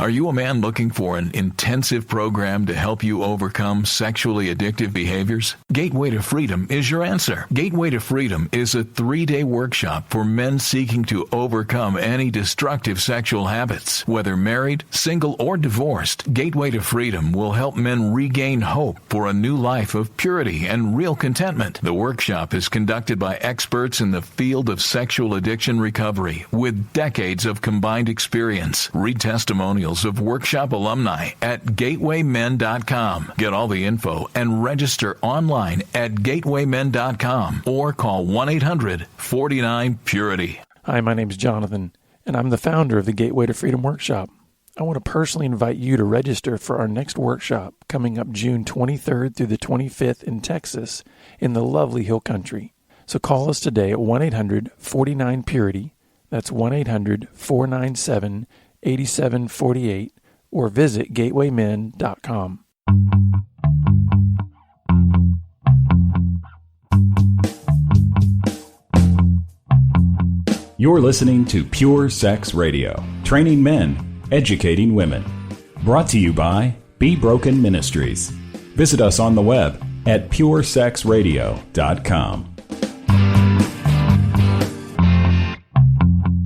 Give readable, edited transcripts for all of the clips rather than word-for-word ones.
Are you a man looking for an intensive program to help you overcome sexually addictive behaviors? Gateway to Freedom is your answer. Gateway to Freedom is a 3-day workshop for men seeking to overcome any destructive sexual habits. Whether married, single, or divorced, Gateway to Freedom will help men regain hope for a new life of purity and real contentment. The workshop is conducted by experts in the field of sexual addiction recovery with decades of combined experience. Read testimonials of workshop alumni at gatewaymen.com. Get all the info and register online at gatewaymen.com or call 1-800-49-PURITY. Hi, my name is Jonathan, and I'm the founder of the Gateway to Freedom Workshop. I want to personally invite you to register for our next workshop coming up June 23rd through the 25th in Texas in the lovely Hill Country. So call us today at 1-800-49-PURITY. That's 1-800-497-8748 or visit gatewaymen.com. You're listening to Pure Sex Radio, training men, educating women. Brought to you by Be Broken Ministries. Visit us on the web at puresexradio.com.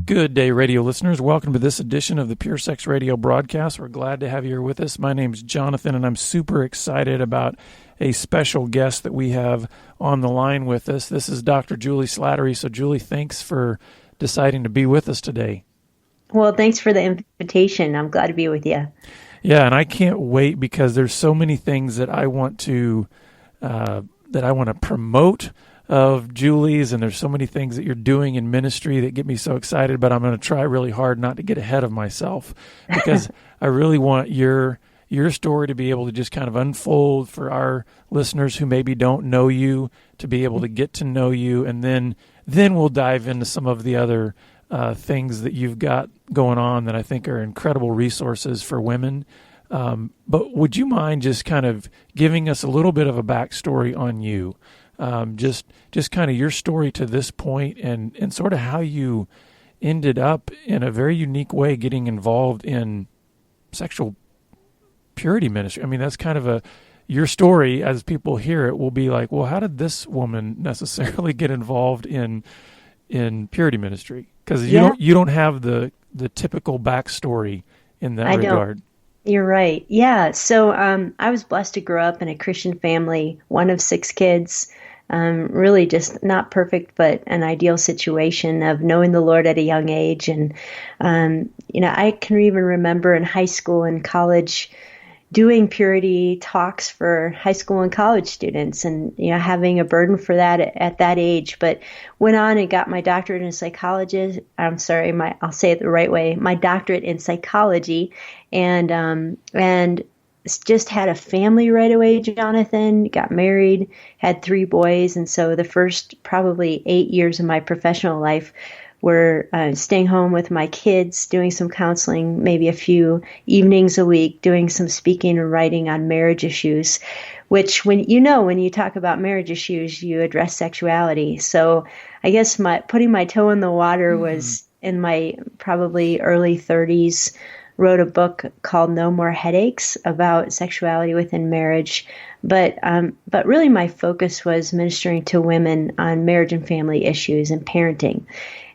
Good day, radio listeners. Welcome to this edition of the Pure Sex Radio broadcast. We're glad to have you here with us. My name's Jonathan, and I'm super excited about a special guest that we have on the line with us. This is Dr. Juli Slattery. So, Julie, thanks for deciding to be with us today. Well, thanks for the invitation. I'm glad to be with you. Yeah, and I can't wait because there's so many things that I want to promote of Julie's, and there's so many things that you're doing in ministry that get me so excited, but I'm going to try really hard not to get ahead of myself because I really want your story to be able to just kind of unfold for our listeners who maybe don't know you, to be able to get to know you, and then we'll dive into some of the other things that you've got going on that I think are incredible resources for women. But would you mind just kind of giving us a little bit of a backstory on you? Just kind of your story to this point and sort of how you ended up in a very unique way getting involved in sexual purity ministry. I mean, that's kind of your story, as people hear it, will be like, well, how did this woman necessarily get involved in purity ministry? Because you don't have the typical backstory in that regard. You're right. Yeah. So I was blessed to grow up in a Christian family, one of 6 kids. Really just not perfect, but an ideal situation of knowing the Lord at a young age. And, I can even remember in high school and college doing purity talks for high school and college students and, having a burden for that at that age, but went on and got my doctorate in psychology. I'll say it the right way, my doctorate in psychology, and just had a family right away, Jonathan, got married, had 3 boys. And so the first probably 8 years of my professional life were staying home with my kids, doing some counseling, maybe a few evenings a week, doing some speaking and writing on marriage issues, which when you talk about marriage issues, you address sexuality. So I guess putting my toe in the water was in my probably early 30s. Wrote a book called No More Headaches about sexuality within marriage. But really my focus was ministering to women on marriage and family issues and parenting.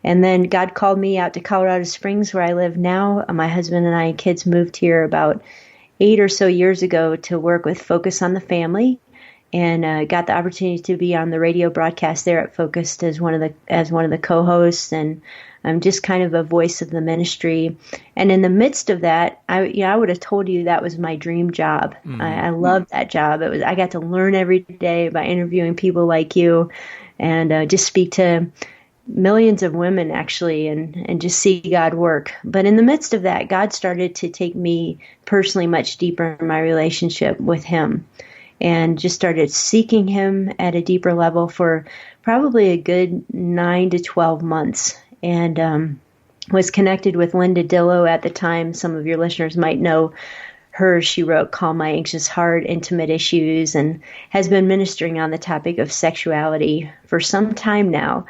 And then God called me out to Colorado Springs, where I live now. My husband and I and kids moved here about 8 or so years ago to work with Focus on the Family, and got the opportunity to be on the radio broadcast there at Focus as one of the co-hosts, and I'm just kind of a voice of the ministry. And in the midst of that, I would have told you that was my dream job. I loved that job. I got to learn every day by interviewing people like you, and just speak to millions of women actually, and just see God work. But in the midst of that, God started to take me personally much deeper in my relationship with Him, and just started seeking Him at a deeper level for probably a good 9 to 12 months. And was connected with Linda Dillow at the time. Some of your listeners might know hers, she wrote Calm My Anxious Heart, Intimate Issues, and has been ministering on the topic of sexuality for some time now.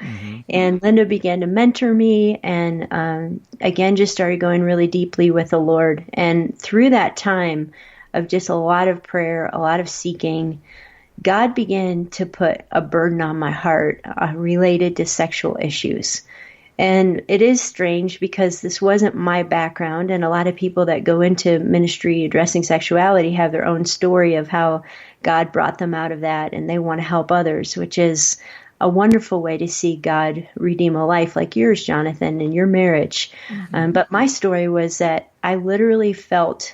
And Linda began to mentor me and again just started going really deeply with the Lord. And through that time of just a lot of prayer, a lot of seeking, God began to put a burden on my heart related to sexual issues. And it is strange because this wasn't my background, and a lot of people that go into ministry addressing sexuality have their own story of how God brought them out of that, and they want to help others, which is a wonderful way to see God redeem a life like yours, Jonathan, in your marriage. But my story was that I literally felt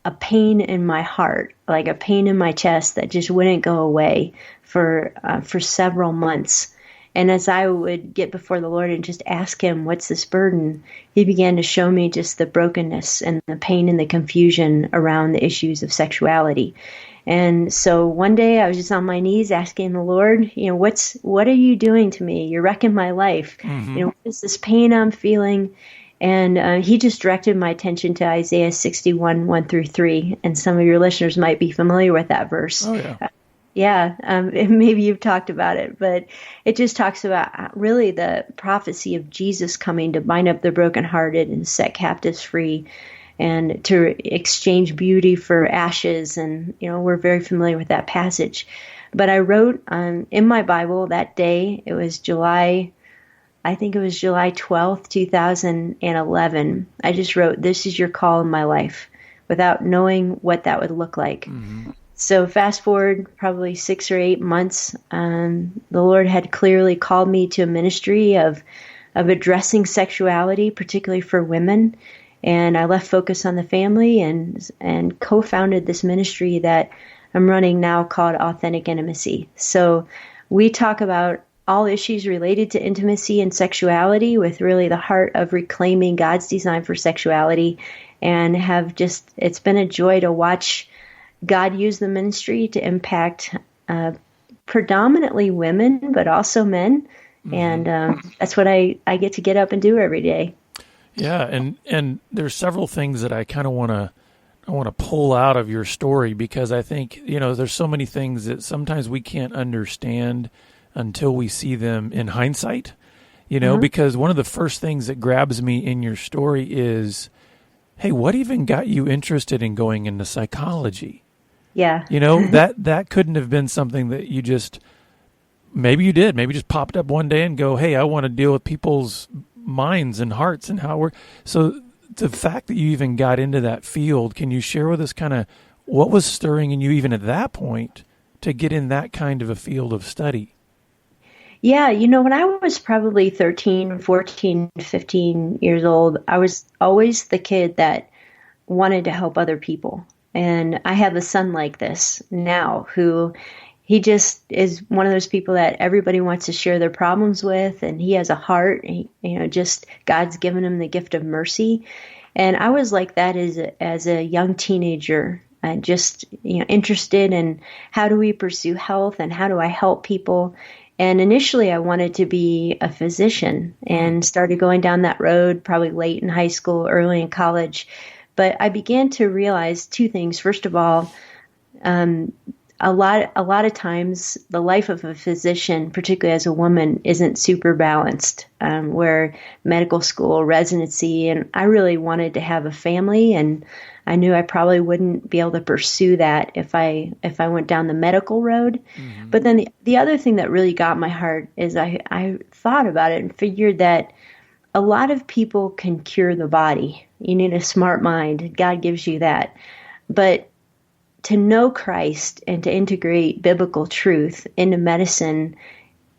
a pain in my heart, like a pain in my chest that just wouldn't go away for several months. And as I would get before the Lord and just ask him, what's this burden? He began to show me just the brokenness and the pain and the confusion around the issues of sexuality. And so one day I was just on my knees asking the Lord, what are you doing to me? You're wrecking my life. What is this pain I'm feeling? And he just directed my attention to Isaiah 61, 1-3. And some of your listeners might be familiar with that verse. Oh, yeah. Maybe you've talked about it, but it just talks about really the prophecy of Jesus coming to bind up the brokenhearted and set captives free and to exchange beauty for ashes. And, we're very familiar with that passage. But I wrote in my Bible that day, it was July 12th, 2011. I just wrote, "This is your call in my life," without knowing what that would look like. So fast forward probably 6 or 8 months, the Lord had clearly called me to a ministry of addressing sexuality, particularly for women. And I left focus on the family and co-founded this ministry that I'm running now called Authentic Intimacy. So we talk about all issues related to intimacy and sexuality with really the heart of reclaiming God's design for sexuality, and it's been a joy to watch God used the ministry to impact predominantly women, but also men. And that's what I get up and do every day. Yeah. And there's several things that I kind of want to pull out of your story, because I think, there's so many things that sometimes we can't understand until we see them in hindsight, because one of the first things that grabs me in your story is, hey, what even got you interested in going into psychology? Yeah. That couldn't have been something that you maybe just popped up one day and go, hey, I want to deal with people's minds and hearts and how so the fact that you even got into that field, can you share with us kind of what was stirring in you even at that point to get in that kind of a field of study? Yeah, when I was probably 13, 14, 15 years old, I was always the kid that wanted to help other people. And I have a son like this now who he just is one of those people that everybody wants to share their problems with, and he has a heart. Just God's given him the gift of mercy. And I was like that as a young teenager, just interested in how do we pursue health and how do I help people. And initially I wanted to be a physician and started going down that road probably late in high school, early in college. But I began to realize two things. First of all, a lot of times the life of a physician, particularly as a woman, isn't super balanced. Where medical school, residency, and I really wanted to have a family, and I knew I probably wouldn't be able to pursue that if I went down the medical road. But then the other thing that really got my heart is I thought about it and figured that a lot of people can cure the body. You need a smart mind. God gives you that. But to know Christ and to integrate biblical truth into medicine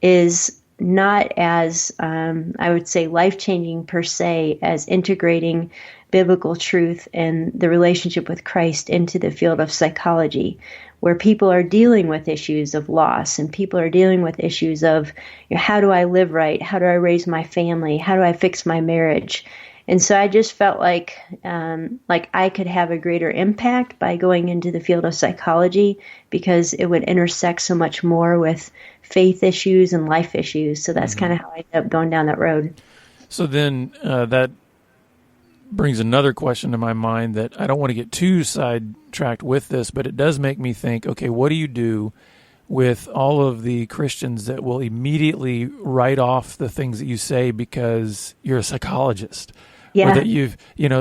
is not as, I would say, life-changing per se as integrating biblical truth and the relationship with Christ into the field of psychology, where people are dealing with issues of loss and people are dealing with issues of how do I live right? How do I raise my family? How do I fix my marriage? And so I just felt like I could have a greater impact by going into the field of psychology, because it would intersect so much more with faith issues and life issues. So that's kind of how I ended up going down that road. So then that brings another question to my mind that I don't want to get too sidetracked with this, but it does make me think, okay, what do you do with all of the Christians that will immediately write off the things that you say because you're a psychologist? Yeah. Or that you've,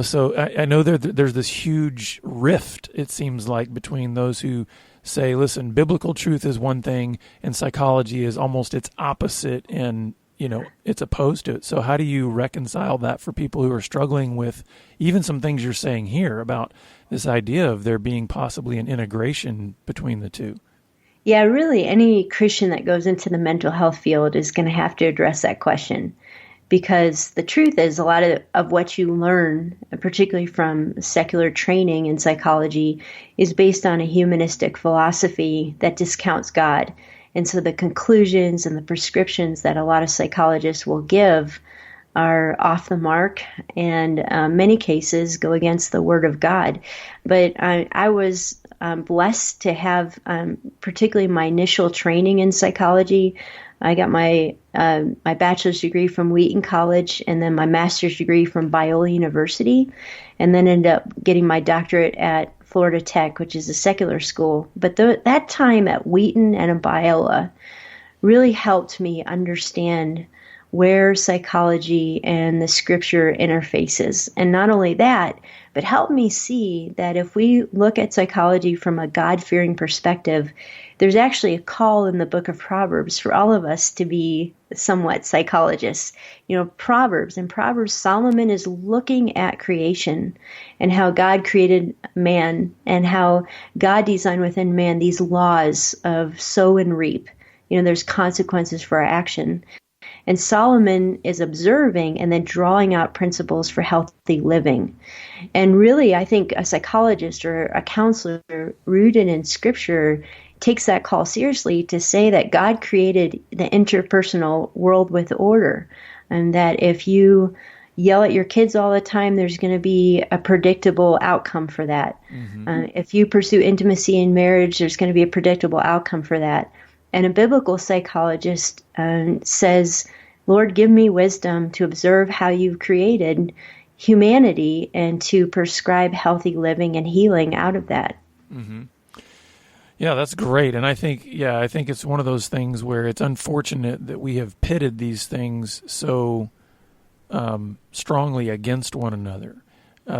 so I know there's this huge rift, it seems like, between those who say, listen, biblical truth is one thing and psychology is almost its opposite, and it's opposed to it. So how do you reconcile that for people who are struggling with even some things you're saying here about this idea of there being possibly an integration between the two? Yeah, really, any Christian that goes into the mental health field is going to have to address that question, because the truth is a lot of what you learn, particularly from secular training in psychology, is based on a humanistic philosophy that discounts God. And so the conclusions and the prescriptions that a lot of psychologists will give are off the mark, and many cases go against the Word of God. But I was blessed to have, particularly my initial training in psychology. I got my bachelor's degree from Wheaton College, and then my master's degree from Biola University, and then ended up getting my doctorate at Florida Tech, which is a secular school. But that time at Wheaton and at Biola really helped me understand where psychology and the scripture interfaces. And not only that, but helped me see that if we look at psychology from a God-fearing perspective, there's actually a call in the book of Proverbs for all of us to be somewhat psychologists. In Proverbs, Solomon is looking at creation and how God created man and how God designed within man these laws of sow and reap. There's consequences for our action. And Solomon is observing and then drawing out principles for healthy living. And really, I think a psychologist or a counselor rooted in Scripture takes that call seriously to say that God created the interpersonal world with order, and that if you yell at your kids all the time, there's going to be a predictable outcome for that. Mm-hmm. If you pursue intimacy in marriage, there's going to be a predictable outcome for that. And a biblical psychologist says, Lord, give me wisdom to observe how you've created humanity and to prescribe healthy living and healing out of that. Mm-hmm. Yeah, that's great. And I think it's one of those things where it's unfortunate that we have pitted these things so strongly against one another.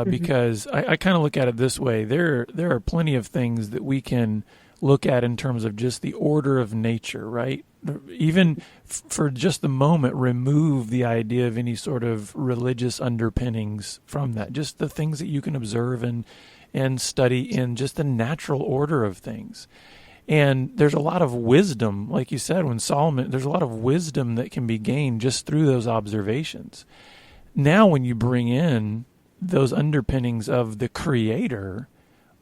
Because I kind of look at it this way. There are plenty of things that we can look at in terms of just the order of nature, right? Even for just the moment, remove the idea of any sort of religious underpinnings from that. Just the things that you can observe and study in just the natural order of things. And there's a lot of wisdom, like you said, there's a lot of wisdom that can be gained just through those observations. Now, when you bring in those underpinnings of the Creator,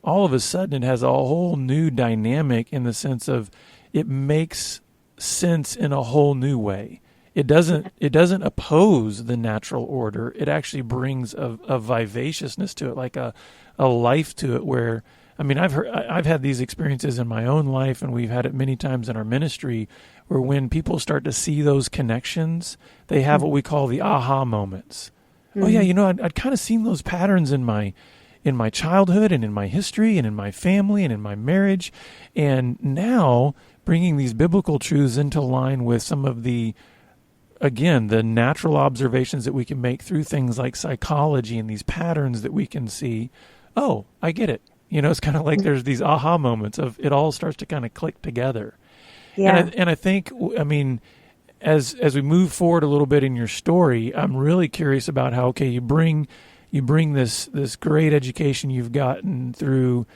all of a sudden it has a whole new dynamic in the sense of it makes sense in a whole new way. It doesn't oppose the natural order. It actually brings a vivaciousness to it, like a life to it, where, I've had these experiences in my own life, and we've had it many times in our ministry, where when people start to see those connections, they have what we call the aha moments. Mm-hmm. Oh yeah, I'd kind of seen those patterns in my childhood and in my history and in my family and in my marriage. And now bringing these biblical truths into line with some of the natural observations that we can make through things like psychology and these patterns that we can see. Oh, I get it. It's kind of like there's these aha moments of it all starts to kind of click together. Yeah. And I think, as we move forward a little bit in your story, I'm really curious about how, okay, you bring this great education you've gotten through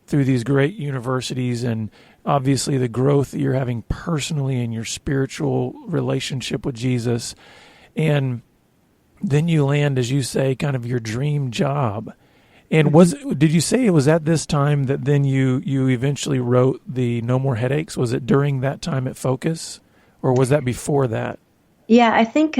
these great universities, and obviously the growth that you're having personally in your spiritual relationship with Jesus, and then you land, as you say, kind of your dream job. And did you say it was at this time that then you eventually wrote the No More Headaches? Was it during that time at Focus, or was that before that? Yeah, I think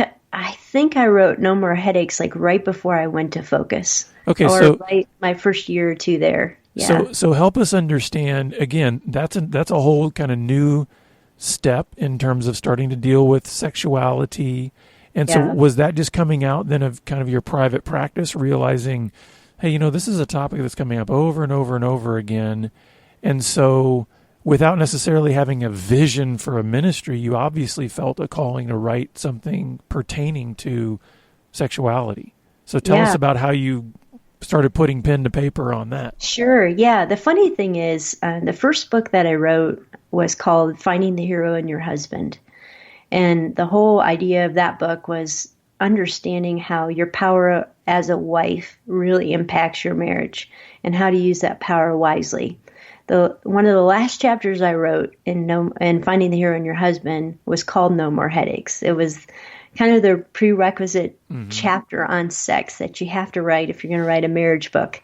I wrote No More Headaches like right before I went to Focus. Okay, so right my first year or two there. Yeah. So help us understand again. That's a whole kind of new step in terms of starting to deal with sexuality And so was that just coming out then of kind of your private practice, realizing, hey, this is a topic that's coming up over and over and over again. And so without necessarily having a vision for a ministry, you obviously felt a calling to write something pertaining to sexuality. So tell us about how you started putting pen to paper on that. Sure. Yeah. The funny thing is, the first book that I wrote was called Finding the Hero in Your Husband. And the whole idea of that book was understanding how your power as a wife really impacts your marriage and how to use that power wisely. One of the last chapters I wrote in Finding the Hero in Your Husband was called No More Headaches. It was kind of the prerequisite chapter on sex that you have to write if you're going to write a marriage book.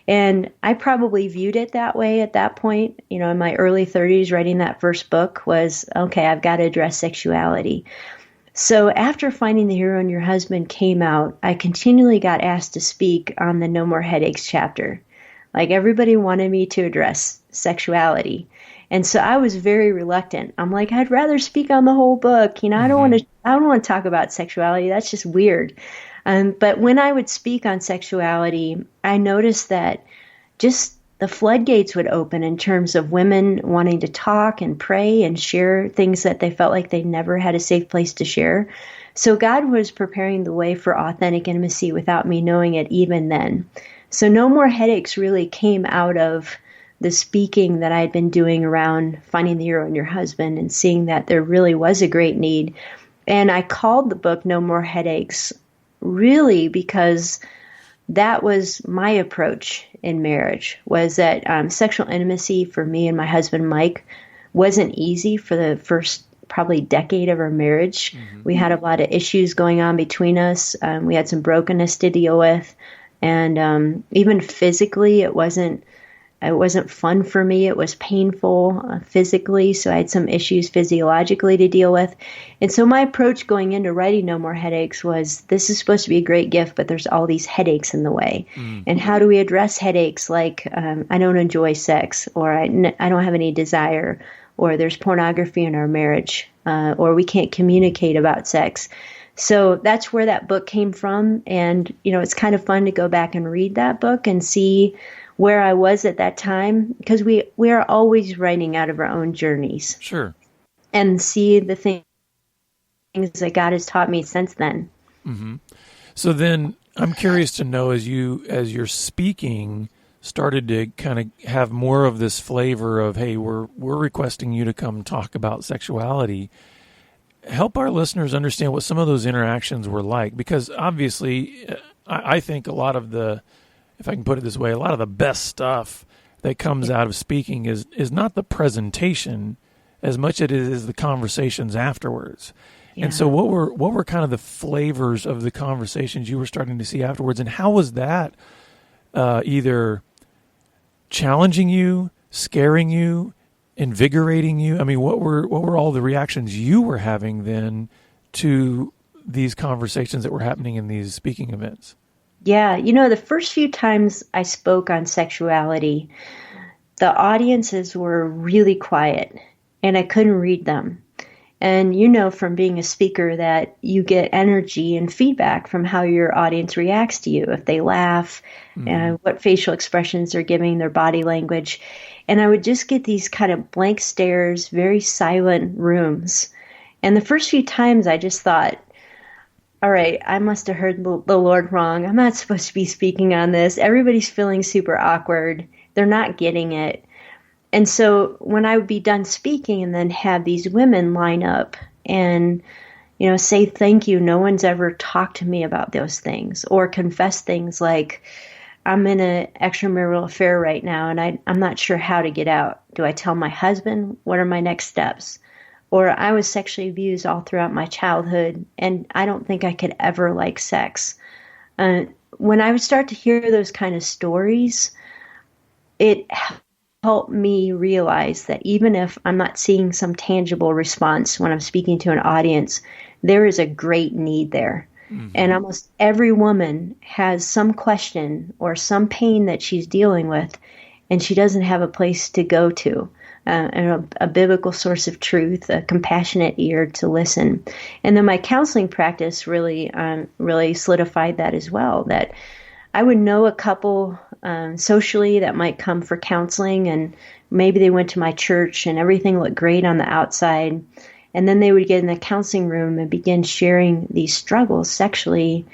And I probably viewed it that way at that point. In my early 30s, writing that first book was, okay, I've got to address sexuality. So after Finding the Hero in Your Husband came out, I continually got asked to speak on the No More Headaches chapter. Like, everybody wanted me to address sexuality. And so I was very reluctant. I'm like, I'd rather speak on the whole book. I don't want to talk about sexuality. That's just weird. But when I would speak on sexuality, I noticed that just the floodgates would open in terms of women wanting to talk and pray and share things that they felt like they never had a safe place to share. So God was preparing the way for authentic intimacy without me knowing it even then. So No More Headaches really came out of the speaking that I had been doing around Finding the Hero in Your Husband and seeing that there really was a great need. And I called the book No More Headaches really because that was my approach in marriage, was that sexual intimacy for me and my husband, Mike, wasn't easy for the first probably decade of our marriage. We had a lot of issues going on between us. We had some brokenness to deal with. And even physically, it wasn't fun for me. It was painful physically. So I had some issues physiologically to deal with. And so my approach going into writing No More Headaches was, this is supposed to be a great gift, but there's all these headaches in the way. And how do we address headaches like I don't enjoy sex, or I don't have any desire, or there's pornography in our marriage, or we can't communicate about sex. So that's where that book came from. And, it's kind of fun to go back and read that book and see where I was at that time, because we are always writing out of our own journeys. Sure. And see the things that God has taught me since then. So then I'm curious to know, as you're speaking, started to kind of have more of this flavor of, hey, we're requesting you to come talk about sexuality. Help our listeners understand what some of those interactions were like, because obviously I think a lot of the, if I can put it this way, a lot of the best stuff that comes out of speaking is not the presentation as much as it is the conversations afterwards. Yeah. And so what were kind of the flavors of the conversations you were starting to see afterwards, and how was that either challenging you, scaring you, invigorating you? I mean, what were all the reactions you were having then to these conversations that were happening in these speaking events? Yeah, the first few times I spoke on sexuality, the audiences were really quiet and I couldn't read them. And from being a speaker that you get energy and feedback from how your audience reacts to you, if they laugh, what facial expressions they're giving, their body language. And I would just get these kind of blank stares, very silent rooms. And the first few times I just thought, all right, I must have heard the Lord wrong. I'm not supposed to be speaking on this. Everybody's feeling super awkward. They're not getting it. And so when I would be done speaking and then have these women line up and, say thank you, no one's ever talked to me about those things, or confess things like, I'm in an extramarital affair right now and I'm not sure how to get out. Do I tell my husband? What are my next steps? Or I was sexually abused all throughout my childhood and I don't think I could ever like sex. When I would start to hear those kind of stories, it helped me realize that even if I'm not seeing some tangible response when I'm speaking to an audience, there is a great need there. And almost every woman has some question or some pain that she's dealing with, and she doesn't have a place to go to. and a biblical source of truth, a compassionate ear to listen. And then my counseling practice really solidified that as well, that I would know a couple socially that might come for counseling, and maybe they went to my church and everything looked great on the outside. And then they would get in the counseling room and begin sharing these struggles sexually,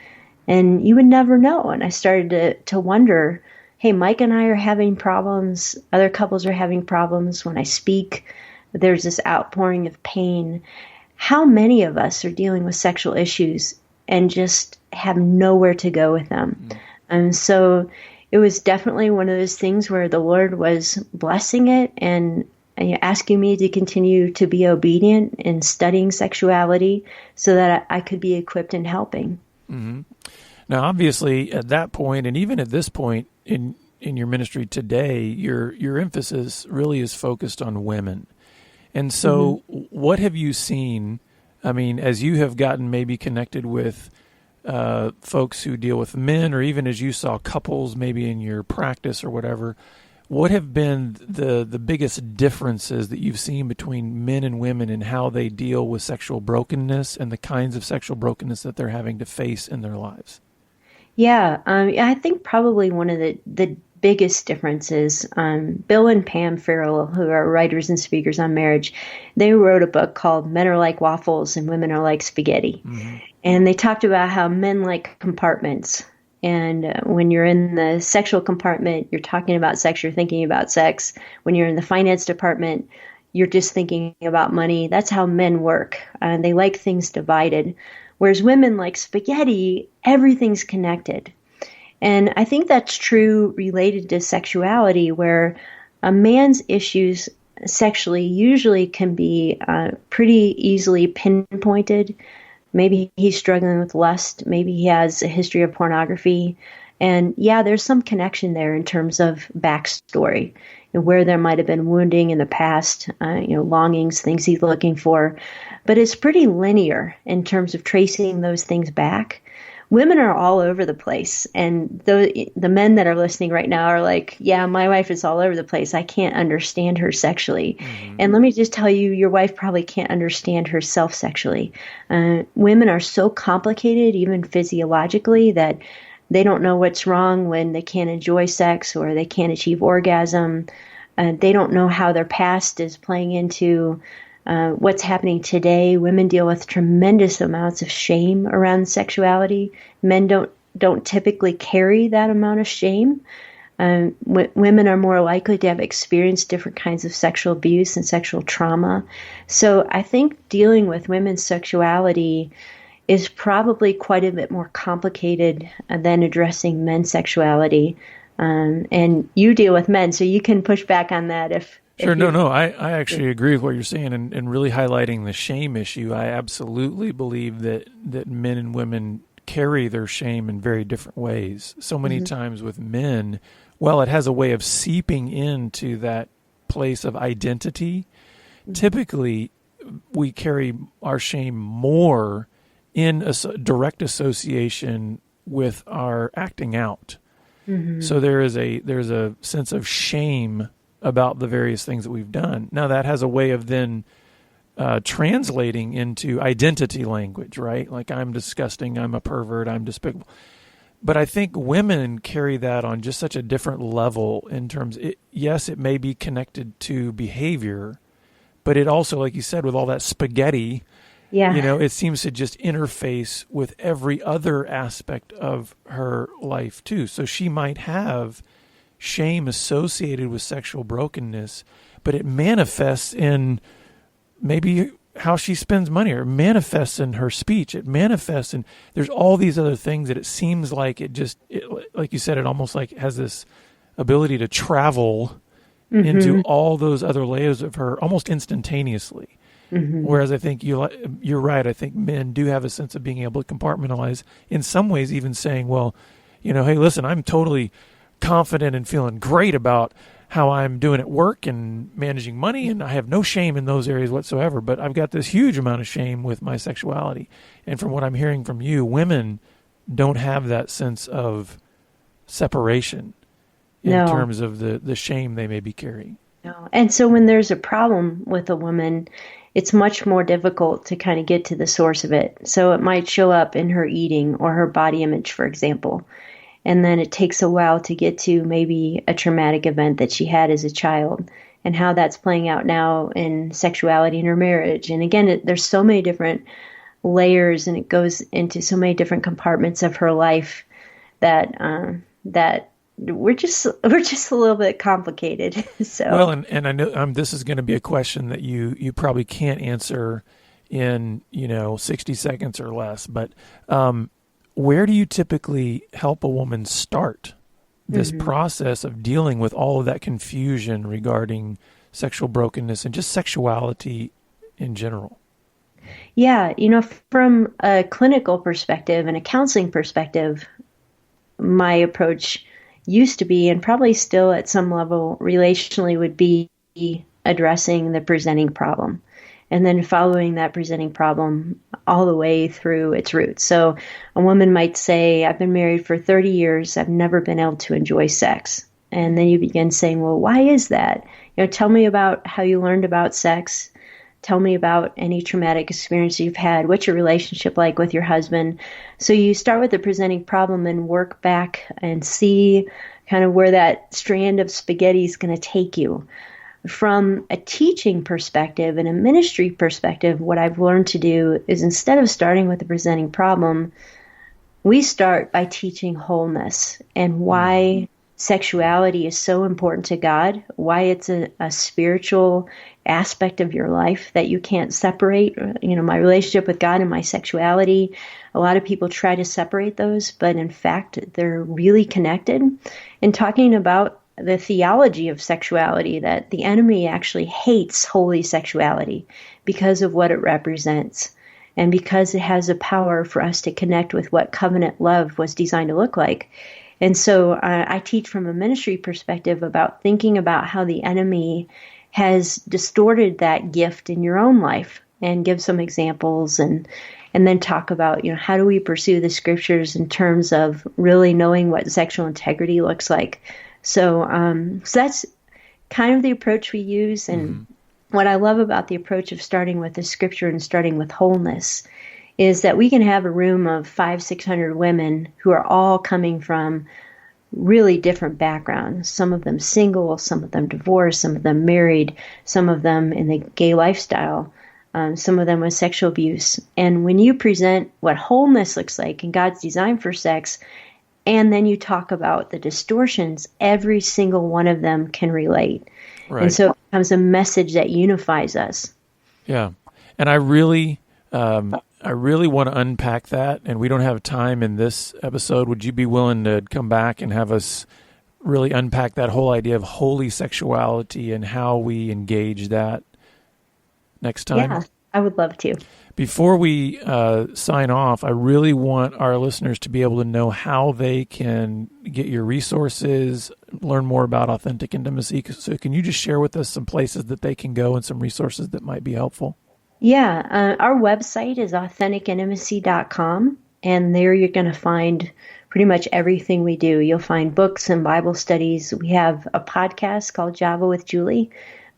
and you would never know. And I started to wonder, hey, Mike and I are having problems. Other couples are having problems. When I speak, there's this outpouring of pain. How many of us are dealing with sexual issues and just have nowhere to go with them? And so it was definitely one of those things where the Lord was blessing it and asking me to continue to be obedient in studying sexuality so that I could be equipped in helping. Mm-hmm. Now, obviously, at that point, and even at this point in your ministry today, your emphasis really is focused on women. And so what have you seen, I mean, as you have gotten maybe connected with folks who deal with men, or even as you saw couples maybe in your practice or whatever, what have been the biggest differences that you've seen between men and women in how they deal with sexual brokenness and the kinds of sexual brokenness that they're having to face in their lives? Yeah, I think probably one of the biggest differences, Bill and Pam Farrell, who are writers and speakers on marriage, they wrote a book called Men Are Like Waffles and Women Are Like Spaghetti. Mm-hmm. And they talked about how men like compartments. And when you're in the sexual compartment, you're talking about sex, you're thinking about sex. When you're in the finance department, you're just thinking about money. That's how men work. They like things divided. Whereas women like spaghetti, everything's connected. And I think that's true related to sexuality, where a man's issues sexually usually can be pretty easily pinpointed. Maybe he's struggling with lust. Maybe he has a history of pornography. And yeah, there's some connection there in terms of backstory and where there might have been wounding in the past, longings, things he's looking for. But it's pretty linear in terms of tracing those things back. Women are all over the place. And the men that are listening right now are like, yeah, my wife is all over the place. I can't understand her sexually. Mm-hmm. And let me just tell you, your wife probably can't understand herself sexually. Women are so complicated, even physiologically, that they don't know what's wrong when they can't enjoy sex or they can't achieve orgasm. They don't know how their past is playing into what's happening today. Women deal with tremendous amounts of shame around sexuality. Men don't typically carry that amount of shame. Women are more likely to have experienced different kinds of sexual abuse and sexual trauma. So I think dealing with women's sexuality is probably quite a bit more complicated than addressing men's sexuality. And you deal with men, so you can push back on that if Sure. No. I actually agree with what you're saying, and really highlighting the shame issue. I absolutely believe that men and women carry their shame in very different ways. So many times with men, well, it has a way of seeping into that place of identity. Typically, we carry our shame more in a direct association with our acting out. Mm-hmm. So there's a sense of shame about the various things that we've done. Now that has a way of then translating into identity language, right? Like, I'm disgusting, I'm a pervert, I'm despicable. But I think women carry that on just such a different level in terms, yes, it may be connected to behavior, but it also, like you said, with all that spaghetti, it seems to just interface with every other aspect of her life too. So she might have shame associated with sexual brokenness, but it manifests in maybe how she spends money, or manifests in her speech. It manifests in, there's all these other things that it seems like like you said, it almost like has this ability to travel into all those other layers of her almost instantaneously. Mm-hmm. Whereas I think you're right. I think men do have a sense of being able to compartmentalize, in some ways even saying, well, hey, listen, I'm totally confident and feeling great about how I'm doing at work and managing money, and I have no shame in those areas whatsoever, but I've got this huge amount of shame with my sexuality. And from what I'm hearing from you, women don't have that sense of separation in terms of the shame they may be carrying. No. And so when there's a problem with a woman, it's much more difficult to kind of get to the source of it. So it might show up in her eating or her body image, for example. And then it takes a while to get to maybe a traumatic event that she had as a child and how that's playing out now in sexuality in her marriage. And again, there's so many different layers, and it goes into so many different compartments of her life that that we're just a little bit complicated. So well, and I know this is going to be a question that you probably can't answer in 60 seconds or less, but where do you typically help a woman start this process of dealing with all of that confusion regarding sexual brokenness and just sexuality in general? Yeah, from a clinical perspective and a counseling perspective, my approach used to be, and probably still at some level relationally, would be addressing the presenting problem and then following that presenting problem all the way through its roots. So a woman might say, I've been married for 30 years. I've never been able to enjoy sex. And then you begin saying, well, why is that? Tell me about how you learned about sex. Tell me about any traumatic experience you've had. What's your relationship like with your husband? So you start with the presenting problem and work back and see kind of where that strand of spaghetti is going to take you. From a teaching perspective and a ministry perspective, what I've learned to do is, instead of starting with the presenting problem, we start by teaching wholeness and why sexuality is so important to God, why it's a spiritual aspect of your life that you can't separate. My relationship with God and my sexuality, a lot of people try to separate those, but in fact, they're really connected. And talking about the theology of sexuality, that the enemy actually hates holy sexuality because of what it represents and because it has a power for us to connect with what covenant love was designed to look like. And so I teach from a ministry perspective about thinking about how the enemy has distorted that gift in your own life, and give some examples, and then talk about, how do we pursue the scriptures in terms of really knowing what sexual integrity looks like. So that's kind of the approach we use. And what I love about the approach of starting with the scripture and starting with wholeness is that we can have a room of 500-600 women who are all coming from really different backgrounds. Some of them single, some of them divorced, some of them married, some of them in the gay lifestyle, some of them with sexual abuse. And when you present what wholeness looks like in God's design for sex, and then you talk about the distortions, every single one of them can relate. Right. And so it becomes a message that unifies us. Yeah. And I really want to unpack that, and we don't have time in this episode. Would you be willing to come back and have us really unpack that whole idea of holy sexuality and how we engage that next time? Yeah, I would love to. Before we sign off, I really want our listeners to be able to know how they can get your resources, learn more about authentic intimacy. So can you just share with us some places that they can go and some resources that might be helpful? Yeah, our website is AuthenticIntimacy.com, and there you're going to find pretty much everything we do. You'll find books and Bible studies. We have a podcast called Java with Julie,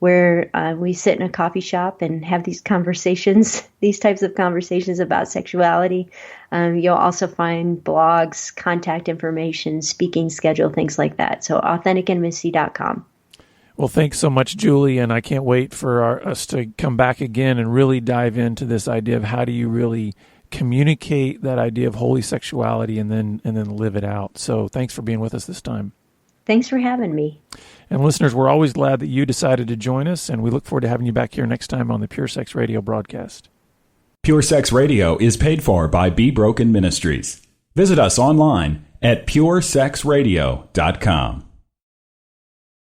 where we sit in a coffee shop and have these conversations, these types of conversations about sexuality. You'll also find blogs, contact information, speaking schedule, things like that. So AuthenticIntimacy.com. Well, thanks so much, Julie, and I can't wait for us to come back again and really dive into this idea of how do you really communicate that idea of holy sexuality and then live it out. So thanks for being with us this time. Thanks for having me. And listeners, we're always glad that you decided to join us, and we look forward to having you back here next time on the Pure Sex Radio broadcast. Pure Sex Radio is paid for by Be Broken Ministries. Visit us online at puresexradio.com.